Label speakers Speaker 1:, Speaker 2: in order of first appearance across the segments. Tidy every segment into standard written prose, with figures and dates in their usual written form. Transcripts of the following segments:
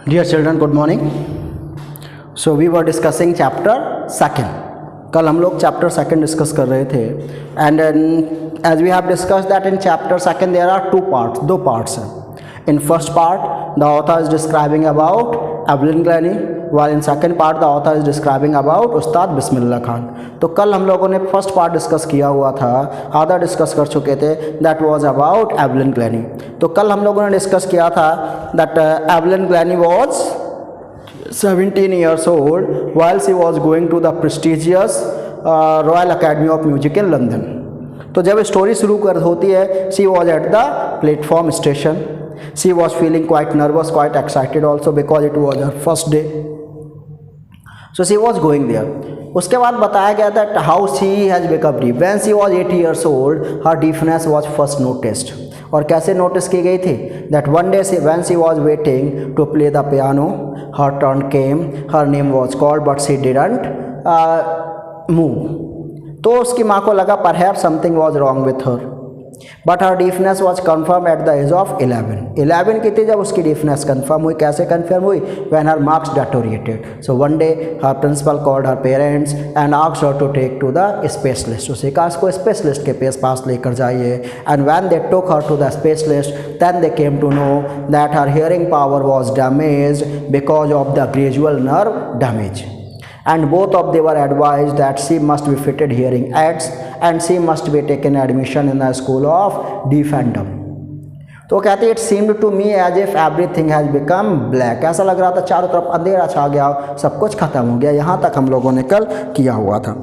Speaker 1: Dear children, good morning. So we were discussing chapter second. कल हम लोग chapter second discuss कर रहे थे and as we have discussed that in chapter second there are दो parts हैं. In first part the author is describing about Evelyn Glennie, while in second part the author is describing about उस्ताद बिस्मिल्लाह खान. तो कल हम लोगों ने first part discuss किया हुआ था, आधा डिस्कस कर चुके थे, that was about Evelyn Glennie. तो कल हम लोगों ने डिस्कस किया था that Evelyn Glennie was 17 years old while she was going to the prestigious Royal Academy of Music in London. तो जब स्टोरी शुरू कर होती है, she was at the platform station. She was feeling quite nervous, quite excited also because it was her first day. So she was going there. उसके बाद बताया गया that how she has become deaf. When she was 8 years old, her deafness was first noticed. और कैसे notice की गई थी? That one day when she was waiting to play the piano, her turn came. Her name was called, but she didn't move. तो उसकी माँ को लगा perhaps something was wrong with her. But her deafness was confirmed at the age of 11. 11 की थी जब उसकी deafness confirm हुई. कैसे confirm हुई? When her marks deteriorated. So one day her principal called her parents and asked her to take to the specialist. उसे कहा इसको specialist के पास लेकर जाइए. And when they took her to the specialist, then they came to know that her hearing power was damaged because of the gradual nerve damage. And both of them were advised that she must be fitted hearing aids and she must be taken admission in the school of deaf and dumb. तो कहते it seemed to me as if everything has become black. ऐसा लग रहा था चारों तरफ अंधेरा छा गया, सब कुछ खत्म हो गया. यहाँ तक हम लोगों ने कल किया हुआ था.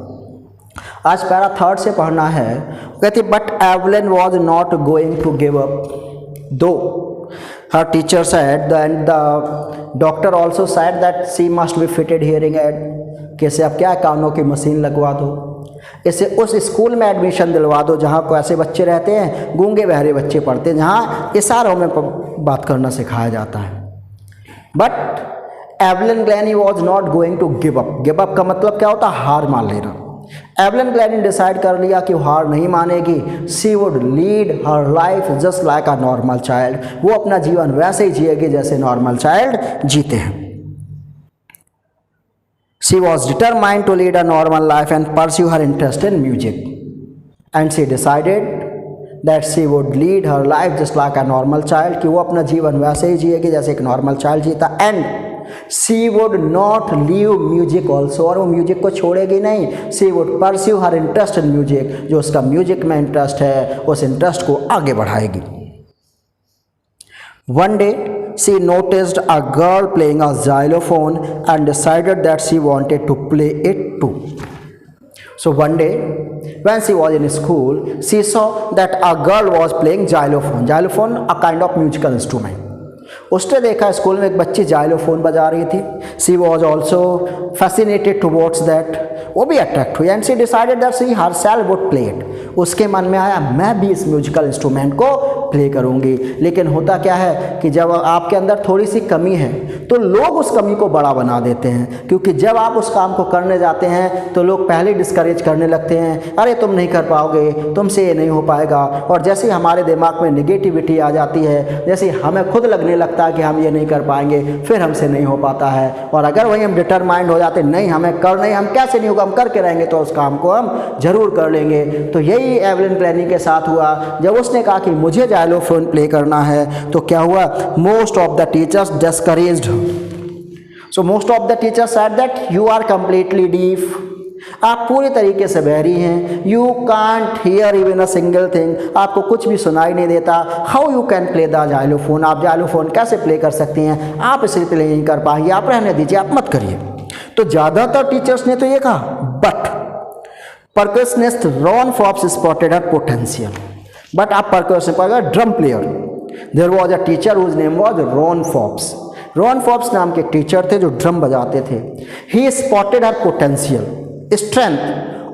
Speaker 1: आज पैरा थर्ड से पढ़ना है. कहती but Evelyn was not going to give up, though her teacher said and the doctor also said that she must be fitted hearing aid. कैसे अब क्या कानों की मशीन लगवा दो, इसे उस स्कूल में एडमिशन दिलवा दो जहाँ को ऐसे बच्चे रहते हैं, गूंगे बहरे बच्चे पढ़ते हैं, जहाँ इशारों में बात करना सिखाया जाता है. But Evelyn Glennie was not going to give up. Give up का मतलब क्या होता है? हार मान लेना. एवलिन ग्लैनी डिसाइड कर लिया कि वो हार नहीं मानेगी. She would lead her life just like a normal child. वो अपना जीवन वैसे ही जिएगी जैसे नॉर्मल चाइल्ड जीते हैं. She was determined to lead a normal life and pursue her interest in music. And she decided that she would lead her life just like a normal child, कि वो अपना जीवन वैसे ही जिएगी जैसे एक नॉर्मल चाइल्ड जीता. And she would not leave music also, और वो म्यूजिक को छोड़ेगी नहीं. She would pursue her interest in music. जो उसका म्यूजिक में इंटरेस्ट है, उस इंटरेस्ट को आगे बढ़ाएगी. One day she noticed a girl playing a xylophone and decided that she wanted to play it too. So one day when she was in school, she saw that a girl was playing xylophone. Xylophone a kind of musical instrument. उसने देखा school में एक बच्ची xylophone बजा रही थी. She was also fascinated towards that. वो भी अट्रैक्ट हुई and she decided that she herself would play it. उसके मन में आया मैं भी इस म्यूजिकल इंस्ट्रूमेंट को प्ले करूँगी. लेकिन होता क्या है कि जब आपके अंदर थोड़ी सी कमी है तो लोग उस कमी को बड़ा बना देते हैं, क्योंकि जब आप उस काम को करने जाते हैं तो लोग पहले डिस्करेज करने लगते हैं. अरे तुम नहीं कर पाओगे, तुमसे ये नहीं हो पाएगा. और जैसे ही हमारे दिमाग में निगेटिविटी आ जाती है, जैसे हमें खुद लगने लगता है कि हम ये नहीं कर पाएंगे, फिर हमसे नहीं हो पाता है. और अगर वही हम डिटरमाइंड हो जाते नहीं हमें करना ही, हम कैसे नहीं होगा, हम करके रहेंगे तो उस काम को हम जरूर कर लेंगे. तो यही एवलिन ग्लैनी के साथ हुआ. जब उसने कहा कि मुझे जाइलोफोन प्ले करना है तो क्या हुआ? Most of the teachers discouraged. So most of the teachers said that you are completely deaf. आप पूरी तरीके से बहरी हैं. You can't hear even a single thing. आपको कुछ भी सुनाई नहीं देता. How you can play the xylophone. आप जाइलोफोन कैसे प्ले कर सकती हैं? आप इसे प्ले नहीं कर पाएंगे, आप रहने दीजिए, आप मत करिए. तो ज़्यादातर टीचर्स ने तो ये कहा. But percussionist Ron Forbes spotted her potential. But a percussionist, a drum player, there was a teacher whose name was Ron Forbes. Ron Forbes नाम के टीचर थे जो ड्रम बजाते थे. He spotted her potential, strength.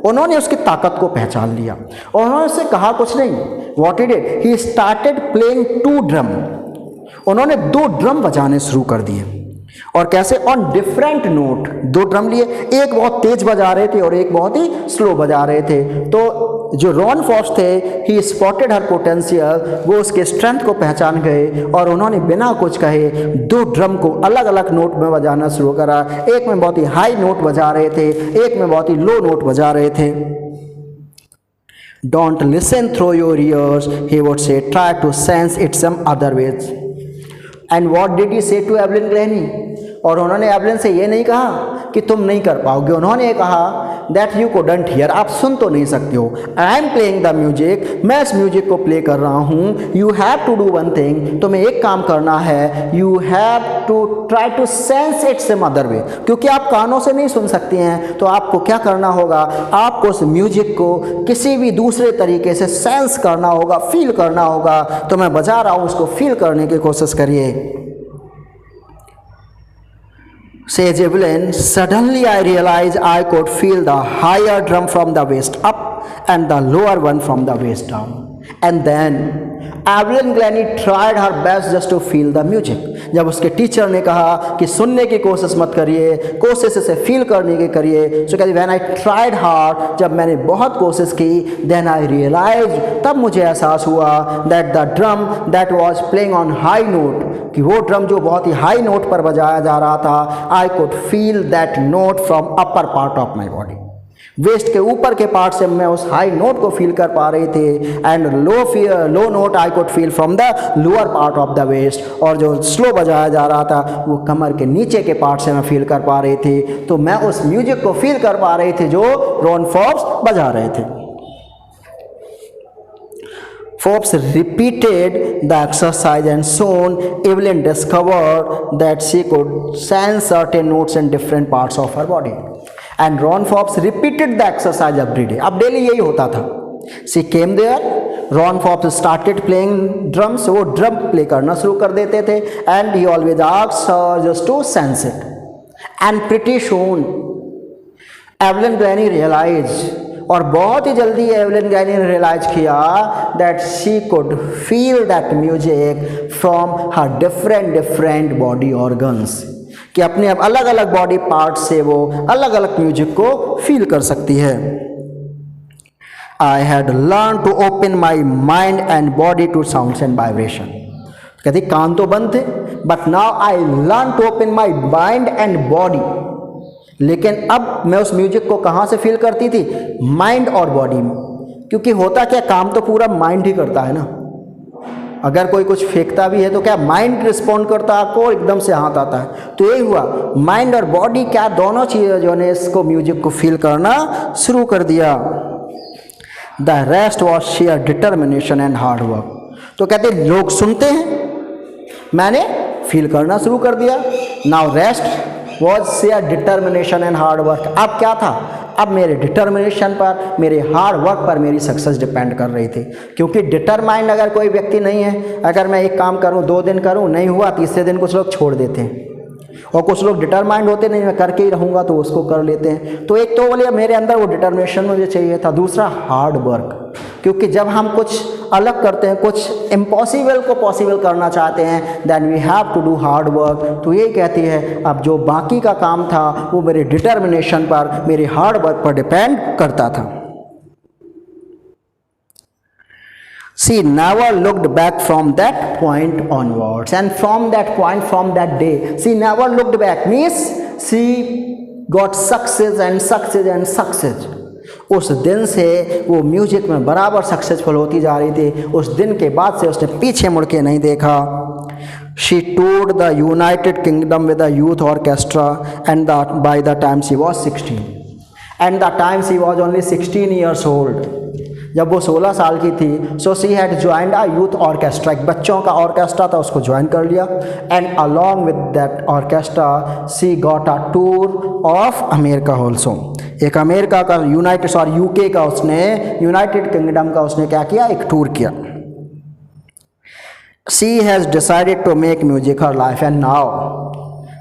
Speaker 1: उन्होंने उसकी ताकत को पहचान लिया और उन्होंने उससे कहा कुछ नहीं. What he did? He started playing 2 drum. उन्होंने 2 ड्रम बजाने शुरू कर दिए. और कैसे? On different note. 2 ड्रम लिए, एक बहुत तेज बजा रहे थे और एक बहुत ही स्लो बजा रहे थे. तो जो रॉन फॉक्स थे, ही स्पॉटेड हर पोटेंशियल, वो उसके स्ट्रेंथ को पहचान गए और उन्होंने बिना कुछ कहे 2 ड्रम को अलग अलग नोट में बजाना शुरू करा। एक में बहुत ही हाई नोट बजा रहे थे, एक में बहुत ही लो नोट बजा रहे थे। Don't listen through your ears, he would say, try to sense it some other ways. And what did he say to Evelyn Glennie? और उन्होंने एवलिन से ये नहीं कहा कि तुम नहीं कर पाओगे, उन्होंने कहा दैट यू couldn't hear, आप सुन तो नहीं सकते हो। I am playing the music, मैं इस म्यूजिक को प्ले कर रहा हूँ। You have to do one thing, तुम्हें एक काम करना है, you have to try to sense it some other way, क्योंकि आप कानों से नहीं सुन सकते हैं, तो आपको क्या करना होगा, आपको उस म्यूजिक को किसी भी दूसरे तरीके से सेंस करना होगा, फील करना होगा। तो मैं बजा रहा हूँ, उसको फील करने की कोशिश करिए। Says Evelyn, suddenly I realized I could feel the higher drum from the waist up and the lower one from the waist down. And then Evelyn Glennie tried her best just to feel the music. जब उसके teacher ने कहा कि सुनने की कोशिश मत करिए, कोशिश इसे फील करने की करिए, so कहती when I tried hard, जब मैंने बहुत कोशिश की, then I realized, तब मुझे एहसास हुआ that the drum that was playing on high note, कि वो ड्रम जो बहुत ही हाई नोट पर बजाया जा रहा था, I could feel that note from upper part of my body. Waist के ऊपर के पार्ट से मैं उस हाई नोट को फील कर पा रही थी। And low note I could feel from the lower part of the waist, और जो स्लो बजाया जा रहा था वो कमर के नीचे के पार्ट से मैं फील कर पा रही थी। तो मैं उस म्यूजिक को फील कर पा रही थी जो रॉन फॉक्स बजा रहे थे। Forbes repeated the exercise and soon Evelyn discovered that she could sense certain notes in different parts of her body. And Ron Forbes repeated the exercise every day. अब daily यही होता था। She came there, Ron Forbes started playing drums, वो drum play करना शुरू कर देते थे, and he always asked her just to sense it. And pretty soon Evelyn Glennie realized, और बहुत ही जल्दी एवलिन ग्लेनी ने रियलाइज किया that she could feel that music from her different body organs, कि अपने अब अलग अलग बॉडी पार्ट से वो अलग अलग म्यूजिक को फील कर सकती है। I had learn to open my mind and body to sounds and vibration. कहती कान तो बंद थे, but now I learn to open my mind and body. लेकिन अब मैं उस म्यूजिक को कहाँ से फील करती थी, माइंड और बॉडी में, क्योंकि होता क्या, काम तो पूरा माइंड ही करता है ना। अगर कोई कुछ फेंकता भी है तो क्या माइंड रिस्पॉन्ड करता है, आपको एकदम से हाथ आता है। तो यही हुआ, माइंड और बॉडी क्या दोनों चीज़ें जो ने इसको म्यूजिक को फील करना शुरू कर दिया। The rest was share determination and hard work. तो कहते लोग सुनते हैं, मैंने फील करना शुरू कर दिया। Now rest was share determination and hard work. अब क्या था, अब मेरे डिटर्मिनेशन पर, मेरे हार्ड वर्क पर मेरी सक्सेस डिपेंड कर रही थी। क्योंकि डिटरमाइंड अगर कोई व्यक्ति नहीं है, अगर मैं एक काम करूं 2 दिन करूं, नहीं हुआ तीसरे दिन कुछ लोग छोड़ देते हैं, और कुछ लोग डिटरमाइंड होते नहीं, मैं करके ही रहूँगा, तो उसको कर लेते हैं। तो एक तो बोले मेरे अंदर वो डिटर्मिनेशन मुझे चाहिए था, दूसरा हार्ड वर्क, क्योंकि जब हम कुछ अलग करते हैं, कुछ इम्पॉसिबल को पॉसिबल करना चाहते हैं, then we have to do hard work. तो यही कहती है, अब जो बाकी का काम था वो मेरे डिटर्मिनेशन पर, मेरे हार्ड वर्क पर डिपेंड करता था। She never looked back from that point onwards, and from that point, from that day, she never looked back, means she got success and success and success. उस दिन से वो music में बराबर successful होती जा रही थी। उस दिन के बाद से उसने पीछे मुड़ के नहीं देखा। She toured the United Kingdom with a youth orchestra, and by the time she was 16, and the time she was only 16 years old, जब वो 16 साल की थी, so she had joined a youth orchestra, एक बच्चों का ऑर्केस्ट्रा था, उसको ज्वाइन कर लिया। And along with that orchestra she got a tour of America also, एक अमेरिका का, यूके का, उसने यूनाइटेड किंगडम का उसने क्या किया, एक टूर किया। She has decided to make music her life, and now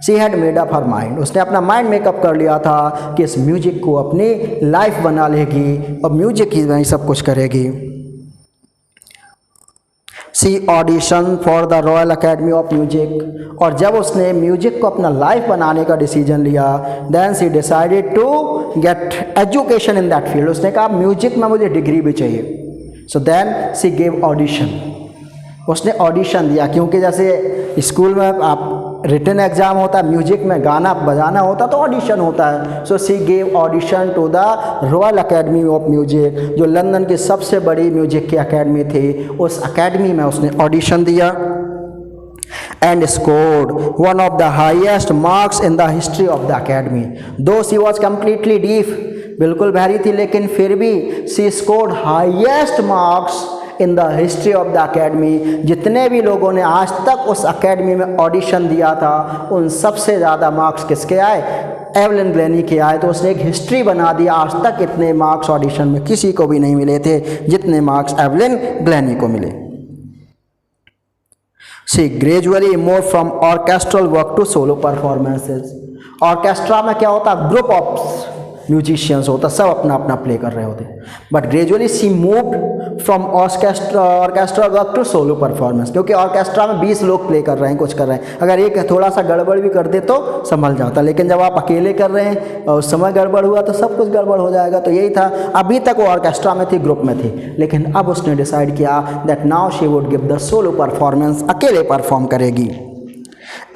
Speaker 1: she had made up her mind. उसने अपना माइंड मेकअप कर लिया था कि इस म्यूजिक को अपनी लाइफ बना लेगी और म्यूजिक ही वही सब कुछ करेगी। She audition for the Royal Academy of Music, और जब उसने म्यूजिक को अपना लाइफ बनाने का डिसीजन लिया, then she decided to get education in that field. उसने कहा म्यूजिक में मुझे डिग्री भी चाहिए। So then she gave audition, उसने ऑडिशन दिया, क्योंकि जैसे स्कूल में आप रिटन एग्जाम होता है, म्यूजिक में गाना बजाना होता तो ऑडिशन होता है। So she gave audition to the Royal Academy of Music, जो लंदन की सबसे बड़ी म्यूजिक की अकेडमी थी, उस अकेडमी में उसने ऑडिशन दिया and scored one of the highest marks in the history of the academy. Though she was completely deaf, बिल्कुल बहरी थी, लेकिन फिर भी she scored highest marks in the history of the academy. जितने भी लोगों ने आज तक उस अकेडमी में ऑडिशन दिया था, उन सबसे ज़्यादा मार्क्स किसके आए? एवलिन ग्लैनी के आए। तो उसने एक हिस्ट्री बना दिया, आज तक इतने मार्क्स ऑडिशन में किसी को भी नहीं मिले थे जितने मार्क्स एवलिन ग्लैनी को मिले। She gradually moved from orchestral work to solo performances. Orchestra में क्या होता? ग्रुप ऑफ म्यूजिशियंस होता, सब अपना अपना प्ले कर रहे होते। But gradually she moved from orchestra work to solo performance, क्योंकि ऑर्केस्ट्रा में 20 लोग प्ले कर रहे हैं, कुछ कर रहे हैं, अगर एक थोड़ा सा गड़बड़ भी कर दे तो संभल जाता, लेकिन जब आप अकेले कर रहे हैं और उस समय गड़बड़ हुआ तो सब कुछ गड़बड़ हो जाएगा। तो यही था, अभी तक वो ऑर्केस्ट्रा में थी, ग्रुप में थी, लेकिन अब उसने डिसाइड किया that now she would give the solo performance, अकेले परफॉर्म करेगी।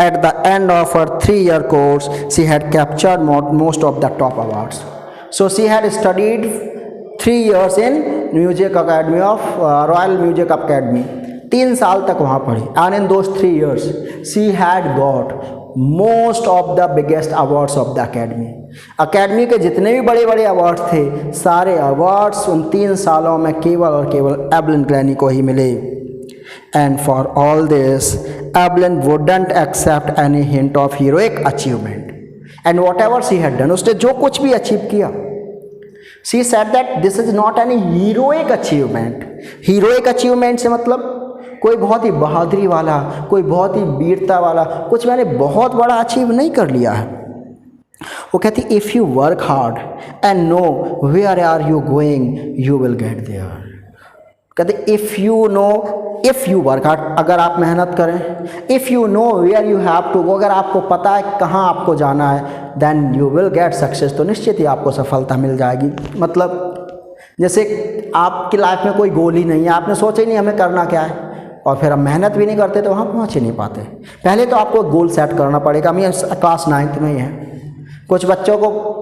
Speaker 1: At the end of her 3-year course, she had captured most of the top awards. So she had studied 3 years in Music Academy of Royal Music Academy. 3 साल तक वहाँ पढ़ी, and in those 3 years, she had got most of the biggest awards of the academy. Academy के जितने भी बड़े बड़े awards थे, सारे अवार्ड्स उन 3 सालों में केवल और केवल एवलिन ग्लैनी को ही मिले। And for all this, Evelyn wouldn't accept any hint of heroic achievement. And whatever she had done, उसने जो कुछ भी अचीव किया, she said that this is not any heroic achievement. Heroic achievement से मतलब कोई बहुत ही बहादुरी वाला, कोई बहुत ही वीरता वाला, कुछ मैंने बहुत बड़ा अचीव नहीं कर लिया है। वो कहती if you work hard and know where are you going, you will get there. कहते if you know, if you work hard, अगर आप मेहनत करें, if you know where you have to go, अगर आपको पता है कहाँ आपको जाना है, then you will get success, तो निश्चित ही आपको सफलता मिल जाएगी। मतलब जैसे आपकी लाइफ में कोई गोल ही नहीं है, आपने सोचा ही नहीं हमें करना क्या है, और फिर हम मेहनत भी नहीं करते तो वहाँ पहुँच ही नहीं पाते। पहले तो आपको गोल सेट करना पड़ेगा। मैं क्लास 9th में ही है, कुछ बच्चों को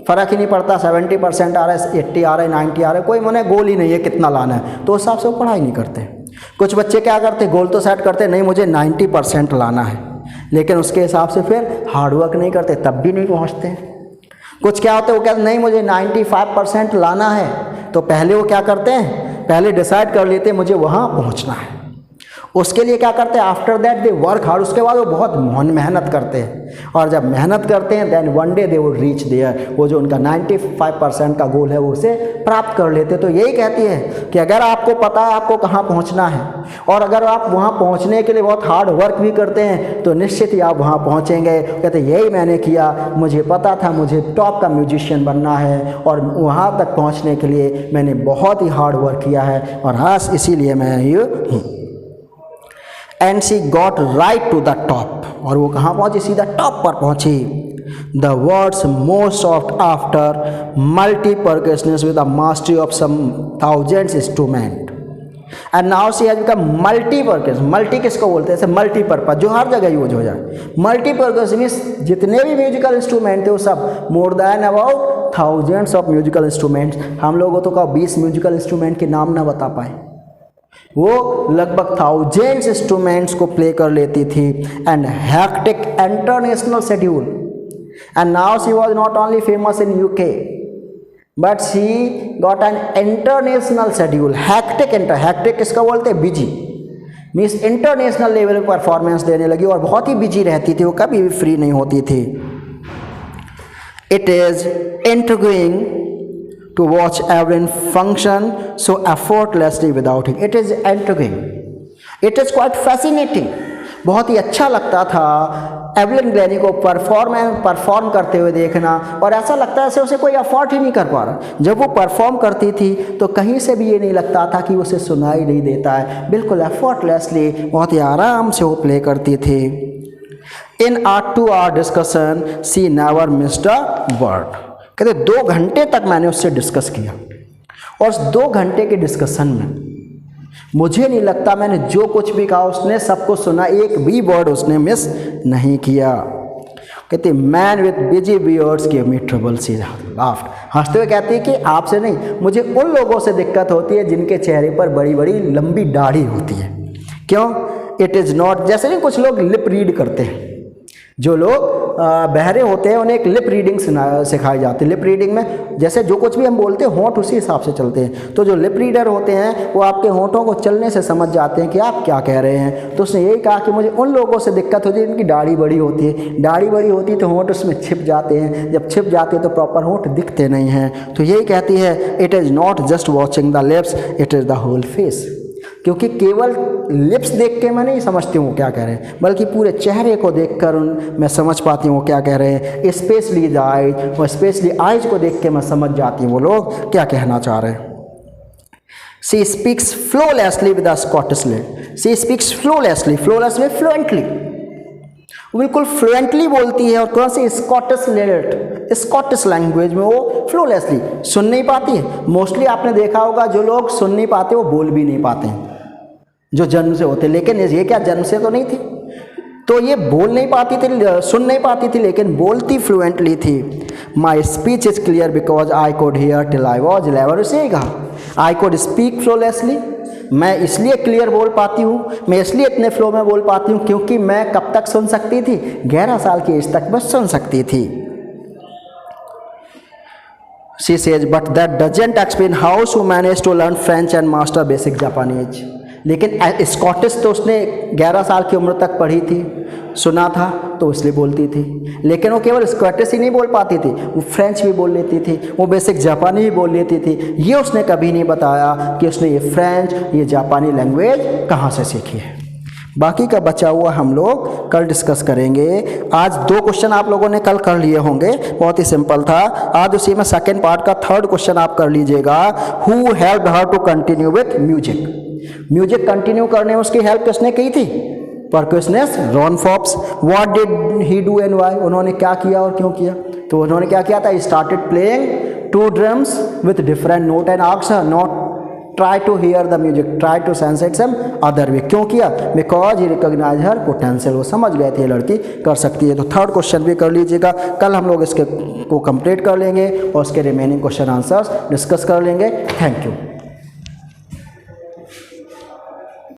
Speaker 1: फ़र्क ही नहीं पड़ता 70% आ रहा है, 80 आ रहा है, 90 आ रहा है, कोई उन्हें गोल ही नहीं है कितना लाना है, तो उस हिसाब से वो पढ़ाई नहीं करते। कुछ बच्चे क्या करते, गोल तो सेट करते, नहीं मुझे 90% लाना है, लेकिन उसके हिसाब से फिर हार्डवर्क नहीं करते, तब भी नहीं पहुंचते। कुछ क्या होते, वो कहते नहीं मुझे 95% लाना है, तो पहले वो क्या करते हैं, पहले डिसाइड कर लेते हैं मुझे वहाँ पहुँचना है, उसके लिए क्या करते हैं, after that they work hard, उसके बाद वो बहुत मेहनत करते हैं, और जब मेहनत करते हैं then one day they would reach there, वो जो उनका 95% का गोल है वो उसे प्राप्त कर लेते। तो यही कहती है कि अगर आपको पता है आपको कहाँ पहुँचना है, और अगर आप वहाँ पहुँचने के लिए बहुत हार्ड वर्क भी करते हैं, तो निश्चित ही आप वहाँ पहुँचेंगे। कहते यही मैंने किया, मुझे पता था मुझे टॉप का म्यूजिशियन बनना है, और वहाँ तक पहुँचने के लिए मैंने बहुत ही हार्ड वर्क किया है, और आज इसीलिए मैं ये हूँ। And she got right to the top, और वो कहाँ पहुँची, सीधा टॉप पर पहुँची। The world's most of after multi percussionist with the mastery of some thousands instrument, and now she has become multi percussion. Multi किसको बोलते हैं, मल्टीपर्पज, जो हर जगह यूज हो जाए। मल्टी परकशनिस्ट जितने भी म्यूजिकल इंस्ट्रूमेंट थे वो सब more than about thousands of musical instruments. हम लोगों तो का 20 म्यूजिकल इंस्ट्रूमेंट के नाम ना बता पाए, वो लगभग थाउजेंड्स इंस्ट्रूमेंट्स को प्ले कर लेती थी। And hectic international schedule, and now she was not only famous in UK but she got an international schedule. Hectic किसका बोलते हैं, बिजी, मीन्स इंटरनेशनल लेवल पर परफॉर्मेंस देने लगी, और बहुत ही बिजी रहती थी, वो कभी भी फ्री नहीं होती थी। It is intriguing to watch Evelyn function so effortlessly without him. It is intriguing. It is quite fascinating. बहुत ही अच्छा लगता था एवलिन ग्लैनी को परफॉर्म करते हुए देखना, और ऐसा लगता है जैसे उसे कोई अफोर्ड ही नहीं कर पा रहा। जब वो परफॉर्म करती थी तो कहीं से भी ये नहीं लगता था कि उसे सुनाई नहीं देता है, बिल्कुल एफर्टलेसली, बहुत ही आराम से वो प्ले करती थी। In our 2 hour discussion she never missed a word. कहते 2 घंटे तक मैंने उससे डिस्कस किया, और उस 2 घंटे के डिस्कशन में मुझे नहीं लगता मैंने जो कुछ भी कहा उसने सबको सुना, एक भी वर्ड उसने मिस नहीं किया। कहते man with bushy beards give me trouble, she laughed. हंसते हुए कहती है कि आपसे नहीं, मुझे उन लोगों से दिक्कत होती है जिनके चेहरे पर बड़ी बड़ी लंबी दाढ़ी होती है। क्यों? इट इज़ नॉट, जैसे नहीं कुछ लोग लिप रीड करते हैं, जो लोग बहरे होते हैं उन्हें एक लिप रीडिंग सिखाई जाती है। लिप रीडिंग में जैसे जो कुछ भी हम बोलते हैं होंठ उसी हिसाब से चलते हैं, तो जो लिप रीडर होते हैं वो आपके होंठों को चलने से समझ जाते हैं कि आप क्या कह रहे हैं। तो उसने यही कहा कि मुझे उन लोगों से दिक्कत होती है जिनकी दाढ़ी बड़ी होती है। दाढ़ी बड़ी होती है तो होंठ उसमें छिप जाते हैं, जब छिप जाते हैं तो प्रॉपर होंठ दिखते नहीं हैं। तो यही कहती है it is not just watching the lips, it is the whole face. क्योंकि केवल लिप्स देख के मैं नहीं समझती हूँ वो क्या कह रहे हैं, बल्कि पूरे चेहरे को देखकर मैं समझ पाती हूँ वो क्या कह रहे हैं। स्पेशली द आइज, और स्पेशली आइज को देख के मैं समझ जाती हूँ वो लोग क्या कहना चाह रहे हैं। She speaks flawlessly with the Scottish lilt. She speaks flawlessly, flawless में फ्लुएंटली, बिल्कुल फ्लुएंटली बोलती है। और कौन सी? स्कॉटिश लेट, स्कॉटिश लैंग्वेज में वो फ्लोलेसली सुन नहीं पाती है। मोस्टली आपने देखा होगा जो लोग सुन नहीं पाते वो बोल भी नहीं पाते हैं, जो जन्म से होते। लेकिन ये क्या जन्म से तो नहीं थी, तो ये बोल नहीं पाती थी, सुन नहीं पाती थी, लेकिन बोलती फ्लुएंटली थी। My speech is clear because I could hear till I was 11। उसे ही कहा आई कुड स्पीक फ्लोलेसली, मैं इसलिए क्लियर बोल पाती हूँ, मैं इसलिए इतने फ्लो में बोल पाती हूँ क्योंकि मैं कब तक सुन सकती थी? 11 साल की एज तक बस सुन सकती थी। She says, but that doesn't explain how she managed to learn French and master basic Japanese. लेकिन स्कॉटिश तो उसने 11 साल की उम्र तक पढ़ी थी, सुना था तो इसलिए बोलती थी। लेकिन वो केवल स्कॉटिश ही नहीं बोल पाती थी, वो फ्रेंच भी बोल लेती थी, वो बेसिक जापानी भी बोल लेती थी। ये उसने कभी नहीं बताया कि उसने ये फ्रेंच, ये जापानी लैंग्वेज कहाँ से सीखी है। बाकी का बचा हुआ हम लोग कल डिस्कस करेंगे। आज 2 क्वेश्चन आप लोगों ने कल कर लिए होंगे, बहुत ही सिंपल था। आज उसी में सेकेंड पार्ट का 3rd क्वेश्चन आप कर लीजिएगा। Who helped her to continue with music. Music continue करने में उसकी हेल्प किसने की थी? Percussionist Ron Forbes. What did he do and why, उन्होंने क्या किया और क्यों किया? तो उन्होंने क्या किया था? Started playing 2 drums with different note and asked her not try to hear the music, try to sense it some other way. क्यों किया? Because he recognize her potential, वो समझ गए थे ये लड़की कर सकती है। तो 3rd क्वेश्चन भी कर लीजिएगा। कल हम लोग इसके को कंप्लीट कर लेंगे और उसके रिमेनिंग क्वेश्चन आंसर्स डिस्कस कर लेंगे। Thank you.